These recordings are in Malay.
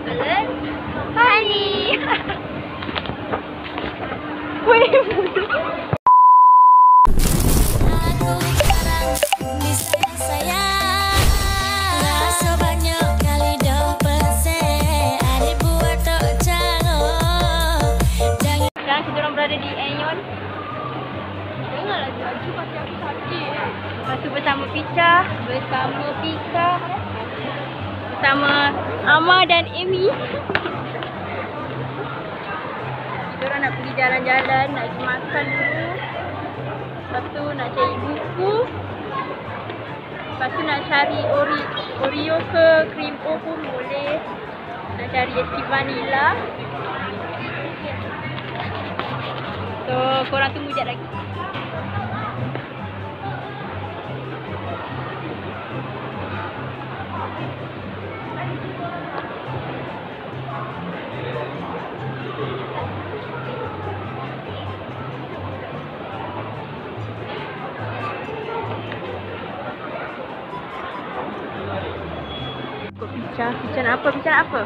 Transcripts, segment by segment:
Alan. Honey. Wait. Sekarang kita orang berada di Aeon. Janganlah jaju pasti aku sakit. Lepas tu bersama Picha, bersama Pika, bersama Ama dan Amy. Kita orang nak pergi jalan-jalan, nak pergi makan dulu. Lepas tu nak cari buku. Lepas tu nak cari Oreo ke cream O pun boleh. Nak cari es krim vanilla. So korang tunggu sekejap lagi. Picha nak apa? Picha nak apa?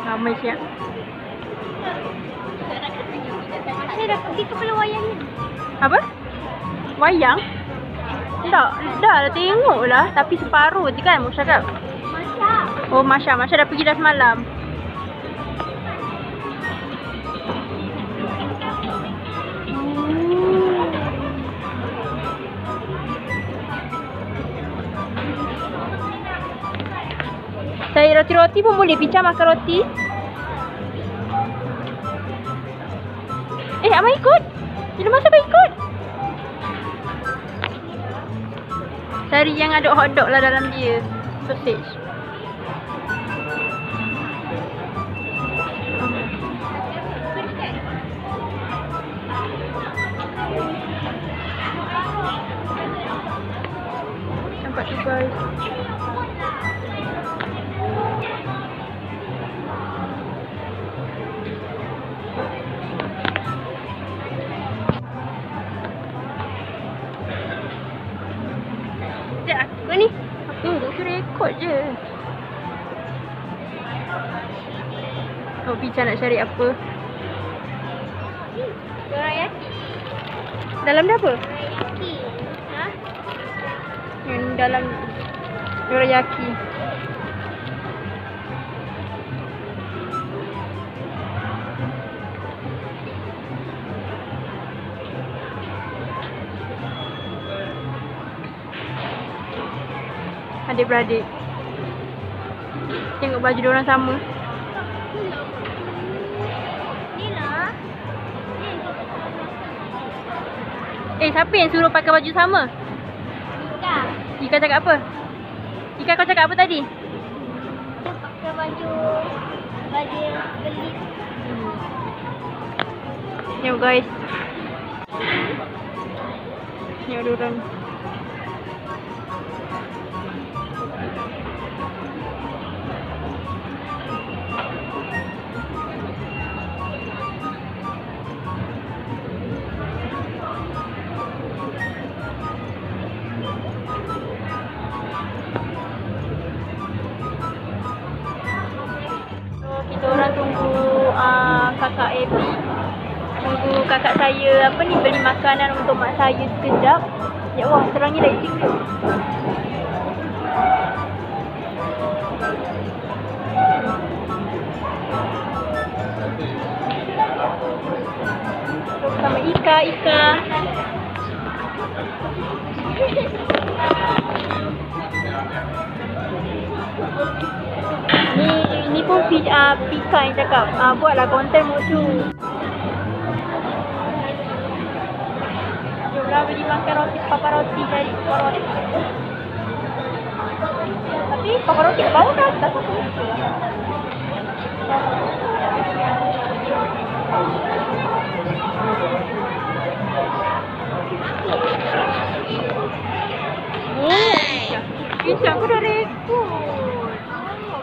Ramai siap. Saya dah pergi kepala wayang ni. Apa? Wayang? Dah tengok lah. Tapi separuh je kan Musya cakap. Masya. Oh Masya dah pergi dah semalam. Saya roti-roti pun boleh. Picha makan roti. Abang ikut. Bila masa abang ikut? Cari yang ada hotdog lah dalam dia. Sausage. Nampak tu guys. Aku ni. Aku rekod je. Oh, Picha nak cari apa? Dorayaki. Dalam dia apa? Dorayaki. Ha? Yang dalam dorayaki. Adik-beradik. Tengok baju diorang sama. Siapa yang suruh pakai baju sama? Ika cakap apa? Ika kau cakap apa tadi? Pakai baju beli. Tengok guys. Tengok diorang. Kita orang tunggu kakak Abby. Tunggu kakak saya beli makanan untuk mak saya sekejap. Ya Allah, terangnya dah isi. Sama Ika. Ni pun Pika yang cakap buatlah konten mutu. Jomlah beli makan roti, papa roti, cari roti. Tapi papa roti ke bawah ke atas? Picha aku dah rekod.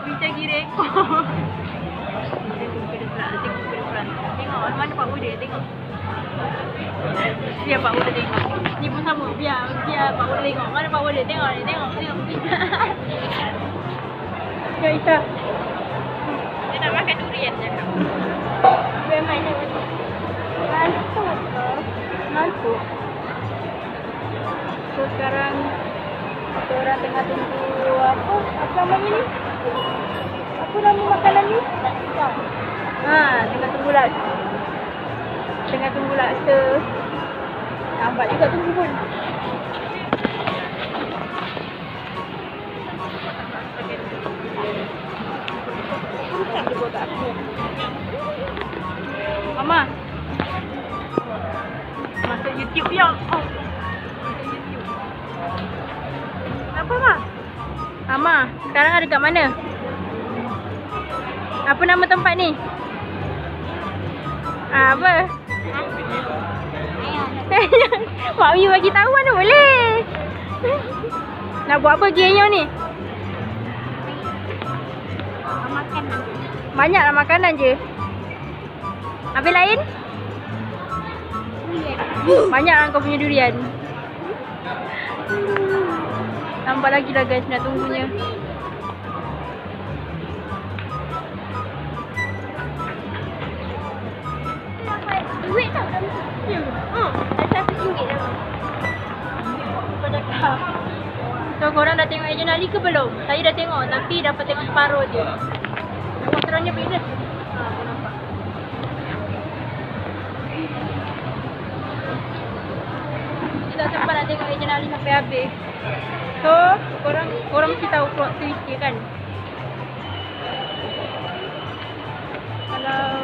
Picha lagi rekod. Tengok Mana Pak Muda tengok. Biar Pak Muda tengok. Ni pun sama. Biar Pak Muda tengok. Mana Pak Muda tengok ni. Tengok. Ya Isa. Dia nak makan durian je. Biar main ni. Ngantuk. So sekarang kita orang tengah tunggu apa namanya ni? Apa nama makanan ni? Tengah tunggu laksa. Nampak juga tunggu pun. Susah dia buat aku. Mama. Masuk YouTube ya. Oh. Apa Ma? Mama, sekarang ada kat mana? Apa nama tempat ni? Apa? Mak Mi bagi tahu mana boleh. Nak buat apa genya ni? Makanan. Banyaklah makanan je. Habis lain? Banyaklah kau punya durian. Nampak lagi lah guys, nak tunggunya. Duit tak? Ya. Dah RM1 dah. So korang dah tengok Ejen Ali ke belum? Saya dah tengok tapi dapat tengok separuh je. Nampak terangnya beza. Aku nampak. Kita tak sempat nak tengok Ejen Ali sampai habis. So korang mesti tahu plot twist dia kan? Kalau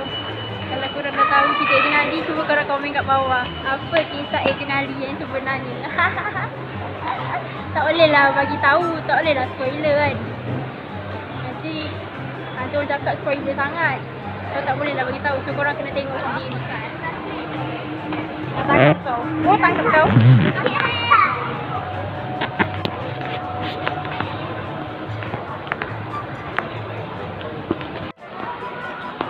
korang dah tahu cerita Ejen Ali, cuba korang komen kat bawah. Apa kisah Ejen Ali yang sebenarnya? Tak boleh lah bagi tahu, tak boleh lah spoiler kan. Nanti orang cakap spoiler sangat. So tak boleh lah bagi tahu. So korang kena tengok sendiri kan. Tangkap kau. Oh tangkap kau.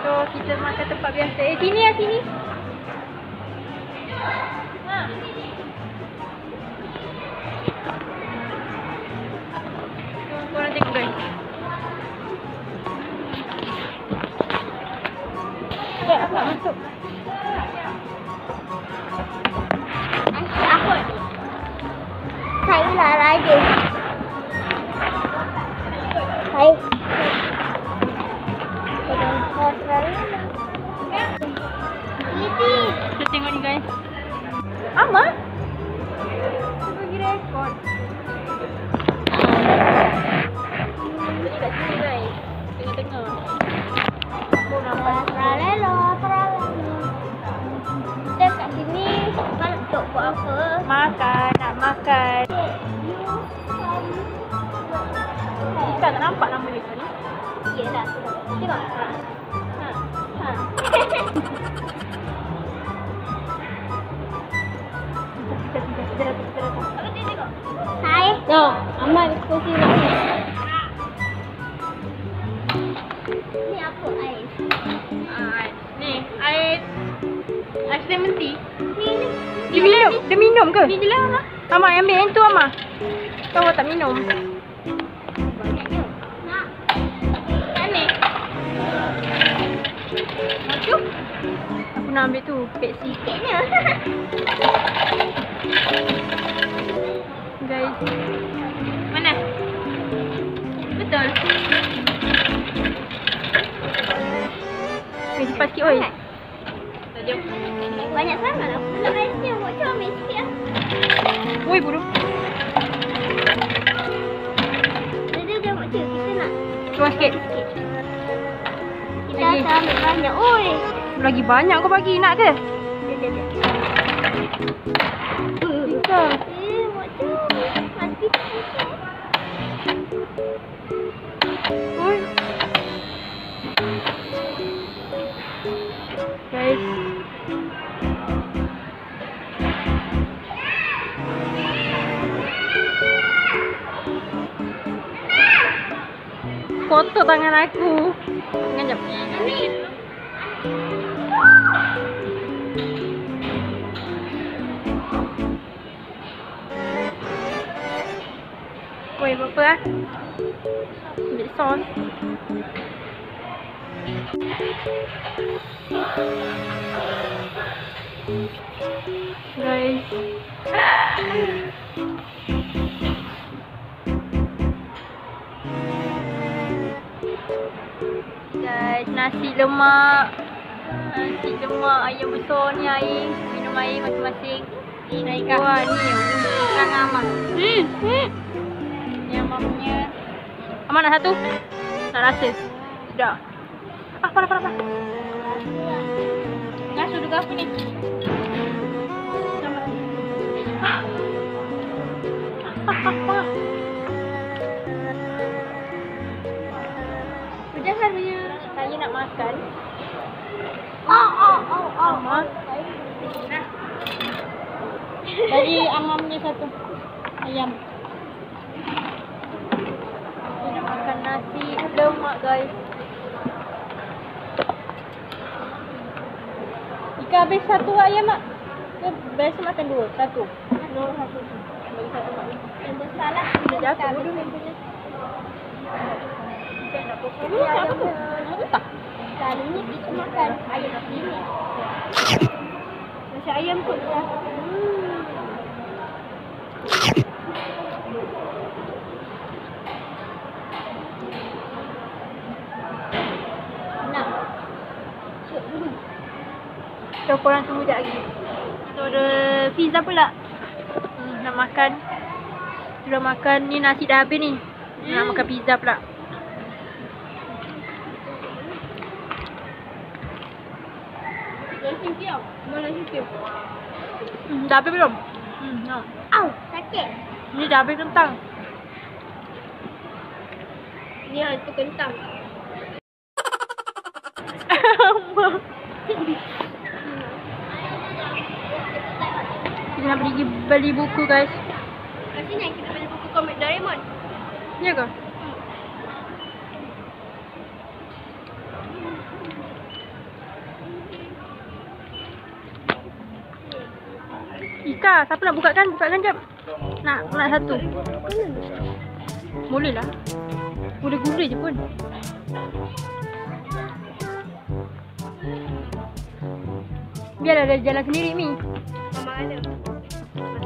So kita makan tempat biasa. Sini lah sini. Korang tengok guys. Sekejap aku nak masuk. Apa? Saya lah raja. Saya. Kita tengok ni guys. Ama? Kita bagi rekod. Beli kat sini guys. Tengah-tengah. Aku nampak. Kita kat sini kalau untuk buat apa? Makan, nak makan. Kita tak nampak nama dia tadi. Yelah. Tengok. Hai. No, Amal kursi ni. Ni apa ais? Ni, ais lemon tea. Ni. Dia minum ke? Ni je lah. Ama ambil yang tu Ama. Kau tak minum. Banyaknya. Nak. Ni. Masuk. Aku nak ambil tu, Pepsi. Sikitnya. Guys. Mana? Betul. Cepat sikit oi. Jom. Banyak sangat lah. Nak aisnya. Buat comel sikit lah. Oi buru. Dia buat je. Kita nak. Tuang sikit. Kita Lagi. akan ambil banyak. Oi. Lagi banyak kau bagi, nak ke? Dia. Bisa. Buat comel. Mati sikit. Oi. Guys. Kotor tangan aku. Ngajak. Woi, apa ah? Ambil sos. Guys. Guys, nasi lemak. Nasi lemak ayam besar ni air. Minum air masing-masing. Ni Kak. Wah, ni orang Amang. Ni Amang punya. Amang nak satu? Nak rasa? Sudah. Ah, parah. Ngasuh juga apa ni? Sudah harusnya saya nak makan. Amang. Dari Amang punya satu ayam. Saya nak makan nasi lemak guys. Ika habis satu ayam mak? Ke biasa makan dua? Satu? Dua satu. Bagi satu mak. Yang besar lah. Dah jatuh dulu. Saya nak potong ayam. Tak? Kali ni kita makan ayam nasi ni. Macam ayam kot lah. Nak. Syuk dulu. So korang tunggu sekejap lagi. So ada pizza pula. Nak makan. Sudah makan ni, nasi dah habis ni. Nak makan pizza pula. Boleh sikit. Dah habis belum? Au, sakit. Ni dah habis kentang. Ni itu kentang. Kita nak pergi beli buku guys. Kat sini kita beli buku komik Doraemon. Ya ke? Ika, siapa nak bukakan? Bukakan jap. Nak satu. Boleh lah. Gula-gula je pun. Biarlah dia jalan sendiri Mi. Mama ada.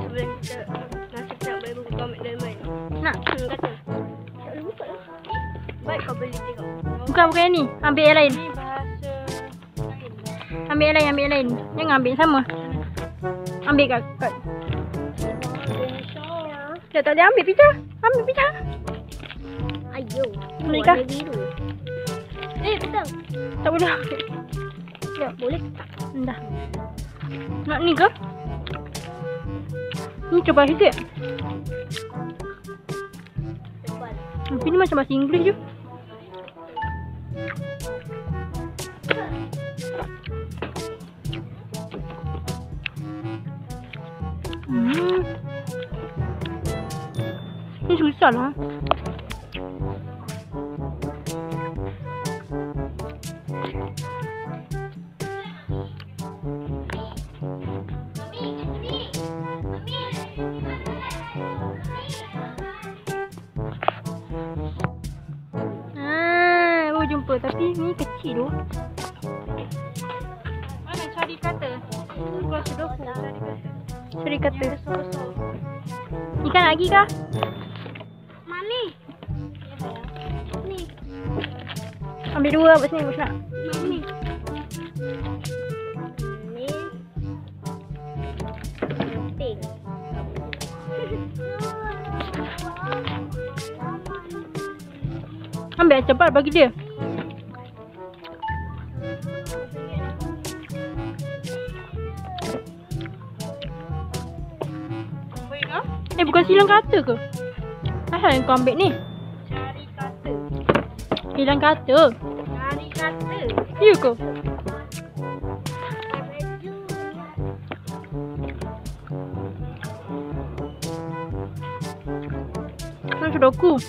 Sebelum kita nak beli buku komik Doraemon. Nak? Kata. Tak boleh buka lah. Baik kau beli tengok. Bukan yang ni. Ambil yang lain. Ni bahasa lain. Ambil yang lain. Jangan ambil yang sama. Ambil kat. Dah tak boleh ambil pizza. Ambil pizza. Ayo. Mereka. Biru. Betul. Tak boleh ambil. Ya, boleh tak? Dah. Nak ni ke? Ni coba sikit. Tebal. Tapi ni macam bahasa Inggeris je. Ni susah lah. Baru jumpa tapi ni kecil tu. Mana cari kata? Keluar sudoku. Cari kata. Ikan lagi kah? Mana? Ni. Ambil dua apa sini nak? Ni. Ni. Penting. Ambil cepat bagi dia. Bukan hilang kata ke? Asal yang kau ambil ni? Cari kata. Hilang kata? Cari kata. Ya ke? Mana sudoku?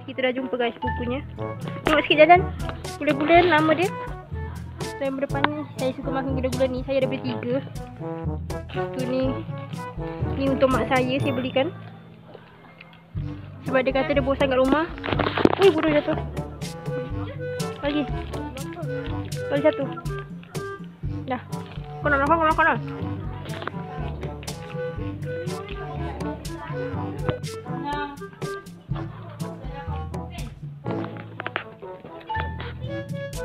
Kita dah jumpa guys bukunya. Tengok sikit jalan. Bulan-bulan nama dia. Dan depan ni saya suka makan gula-gula ni. Saya ada beli 3. Tu ni untuk mak saya belikan. Sebab dia kata dia bosan kat rumah. Ui, bodoh jatuh. Lagi satu. Dah. Kau nak makan.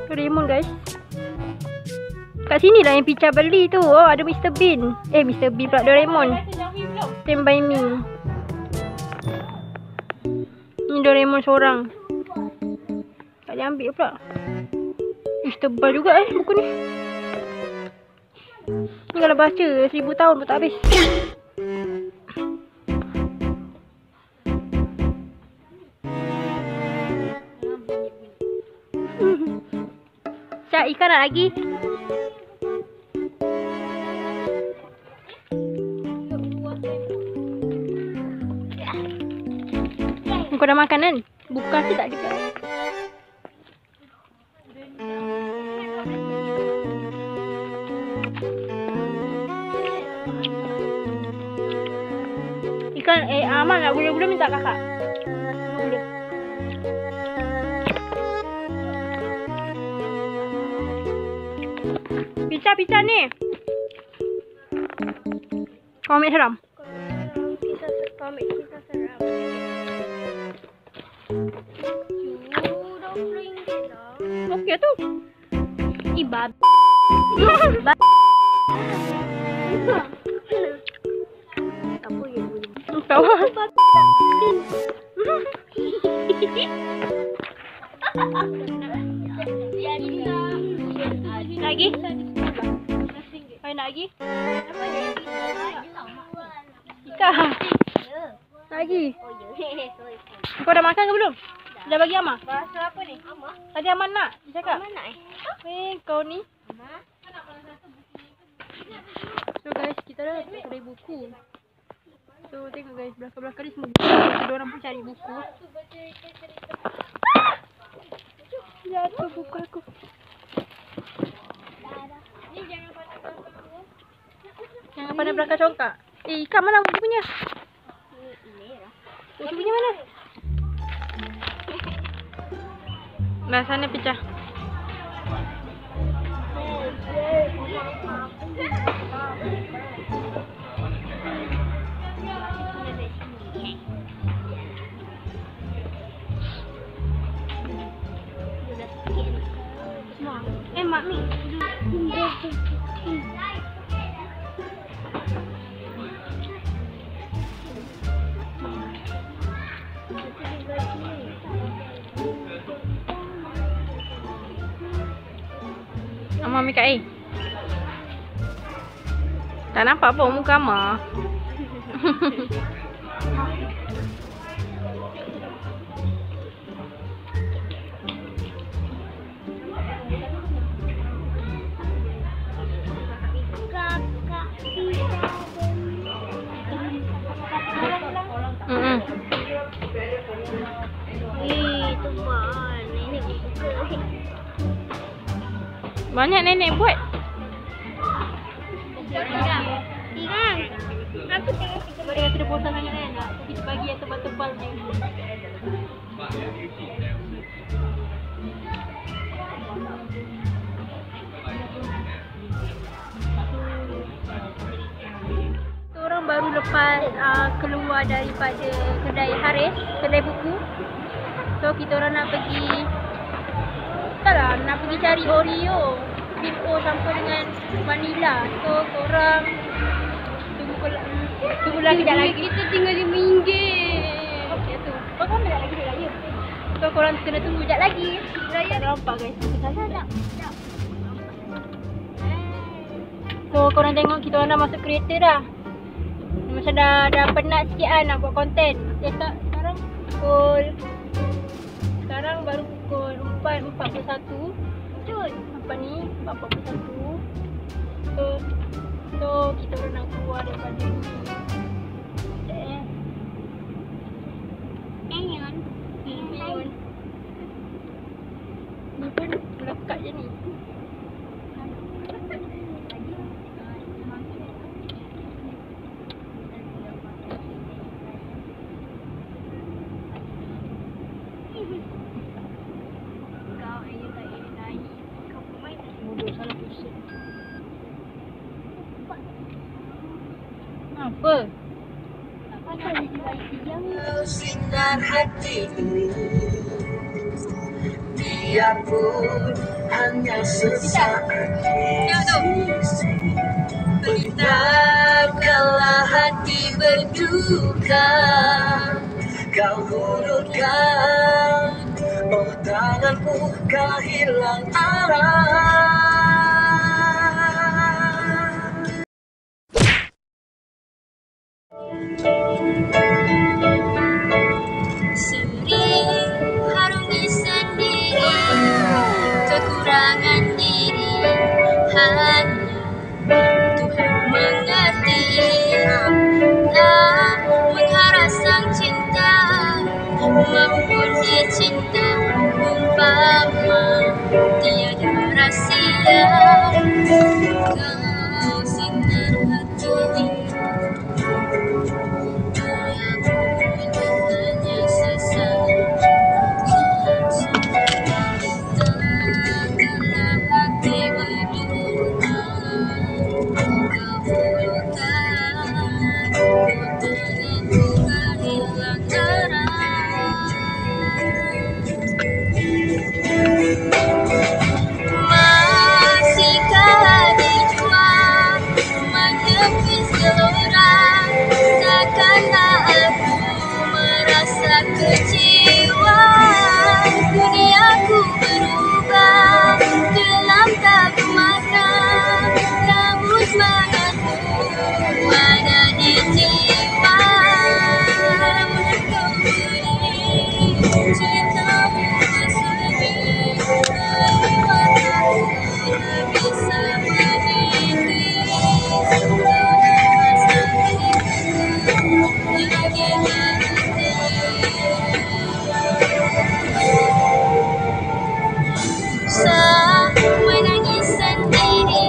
Doraemon guys. Kat sini lah yang Picha beli tu. Oh, ada Mr. Bean. Mr. Bean pula, Doraemon. Stand by me. Ni Doraemon seorang. Tak boleh ambil pula. Tebal juga buku ni. Ni kalau baca 1000 tahun pun tak habis. Cak, ikan nak lagi? Kau dah makan kan? Buka sih tak ada. Ikan, Aman nak gula-gula minta kakak. Gula. Picha ni. Komik seram. Komik kisah seram. Okey tu. Ibab. Apa yang boleh? Tahu. Lagi? Nak lagi? Ikan. Lagi. Kau dah makan ke belum? Dah bagi Amah? Bahasa apa ni? Amah? Tadi Amah nak? Dia cakap? Amah nak kau ni? Amah? So guys, kita dah cari buku. So tengok guys, belakang-belakang ni semua buku. Ada orang pun cari buku. Jatuh buku aku. Jangan pandai belakang congkak. Ikan mana buku punya? Buku punya mana? Nah, sana Picha. Mak ni. Amah ambil kat air. Tak nampak apa muka Amah. Banyak nenek buat. Ikan. Aku tengok kita dia kata bosan sangat kan. Kita bagi yang tebal-tebal je. Orang baru lepas keluar daripada kedai Haris, kedai buku. So kita orang nak pergi nak pergi cari Oreo, Bimbo sampai dengan Vanilla. So korang tunggulah kejap lagi. Kita tinggal RM5. Okey tu. Kau ambil lagi duit lagi. So korang kena tunggu kejap lagi. Tak nampak guys. Sekejap. So korang tengok kita orang dah masuk kereta dah. Macam dah penat sikit kan nak buat konten. Sekarang baru pukul 4.41. Apa ni? 4.41. So kita orang nak keluar daripada ni. Ayon. Ni pun lekat je ni. salah pusing. Apa? Sinar hati ini, biarpun hanya sesaat betapkala hati berduka, kau hurufkan, oh tanganmu kau hilang arah. Sering harungi sendiri kekurangan diri, hanya Tuhan mengerti. Tak mengharap sang cinta maupun dicinta, umpama tiada rahsia. Kau sinar hati ini, masihkah dijual menepis gelora, takkanlah aku merasa kecewa. Duniaku berubah, gelap tak bermakna, namun semangatku ada di jiwa. Kau beri cintamu bersemi, dari mataku tak bisa meniti. Kau rasa lagi hati. Saat menangis sendiri,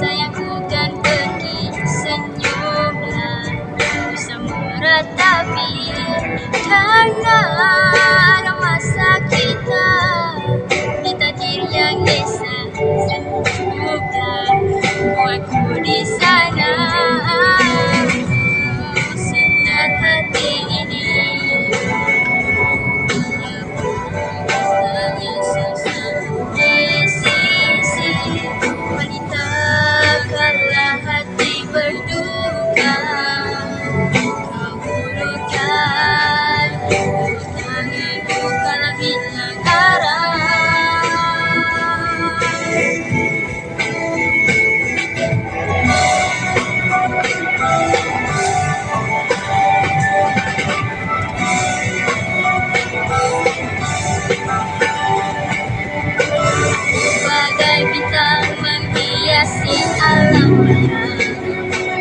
sayangku kan pergi, senyumlah bisa meratapi. Karena masa kita di takdir yang esa, semoga buatku di sana. Kau sinar hati ini, hanya sesaat di sisi wanita kala hati berduka. Kau hurufkan, tanganku kala hilang arah. Bagai bintang menghiasi alam raya,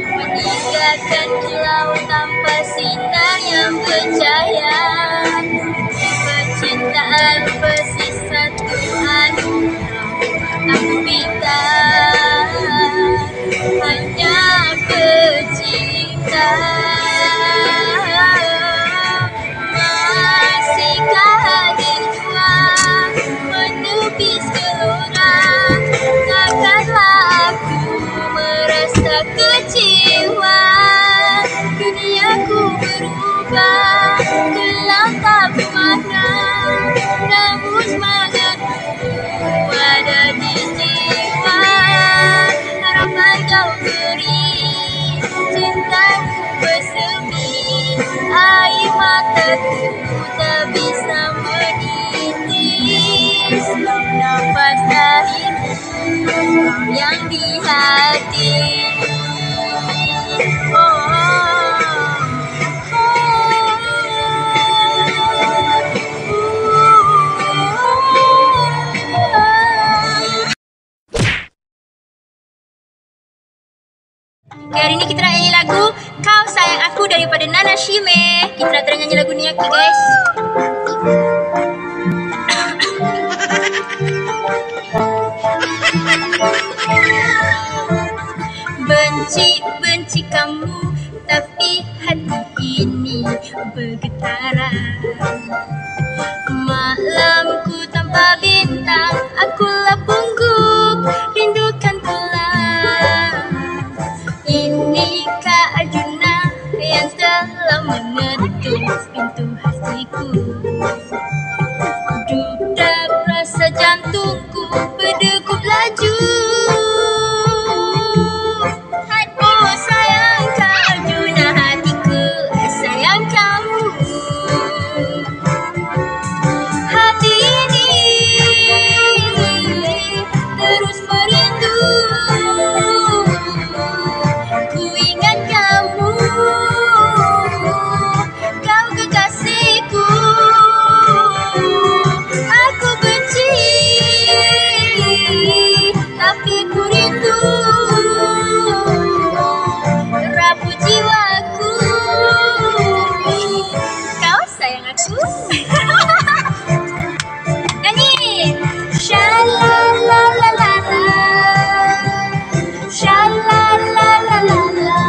meninggalkan kilau tanpa sinar yang bercahaya. Percintaan bersih satu anugerah, aku minta hanya bercinta. Masihkah dijual menepis gelora, takkanlah aku merasa kecewa. Duniaku berubah, gelap tak bermakna, namun semangatku ada di jiwa. Harapan kau beri, cintamu bersemi, air mataku tak bisa menitis. Nafas terakhirku kau yang di hati. Hari ini kita nak nyanyi lagu Kau Sayang Aku daripada Nana Shime. Kita nak terang nyanyi lagu ni aku guys. Benci kamu, tapi hati ini bergetaran. Malamku tanpa bintang, akulah punggung jantungku berdegup laju. Oh sayang kau Juna hatiku, sayang kamu. Hati ini terus merindu. Ku ingat kamu, kau kekasihku. Aku benci, tapi ku rindu. Rapuh jiwaku, kau sayang aku. Nyanyi. Sha-la-la-la-la-la, sha-la-la-la-la-la.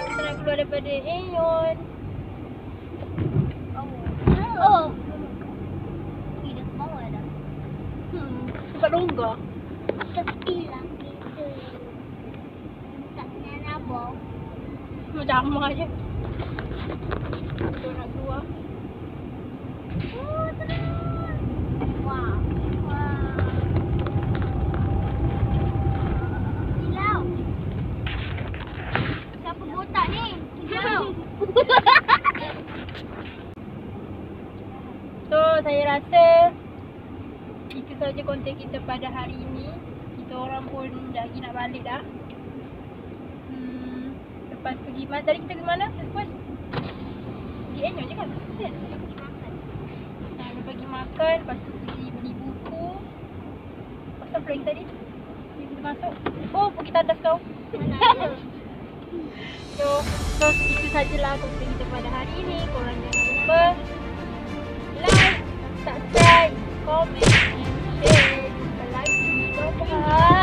Kita nak keluar daripada Aeon. Oh. Tidak bawa dah. Tempat longgar. Sepi lah kita. Tak nak nabok. Macam sama je. Kita nak keluar. Oh, terus. Wah. Wah. Silau. Siapa botak ni? Silau. So, saya rasa itu saja konten kita pada hari ini. Kita orang pun dah lagi nak balik dah. Lepas pergi mana? Tadi kita pergi mana? Lepas di Aeon je kan? Kan? Kita pergi makan, lepas tu pergi beli buku. Pasal apa lagi tadi? Kita masuk. Oh, pergi tandas kau. Mana ada? So itu sajalah konten kita pada hari ini. Korang jangan lupa like, subscribe, comment, and share. Jumpa lagi. Bye-bye.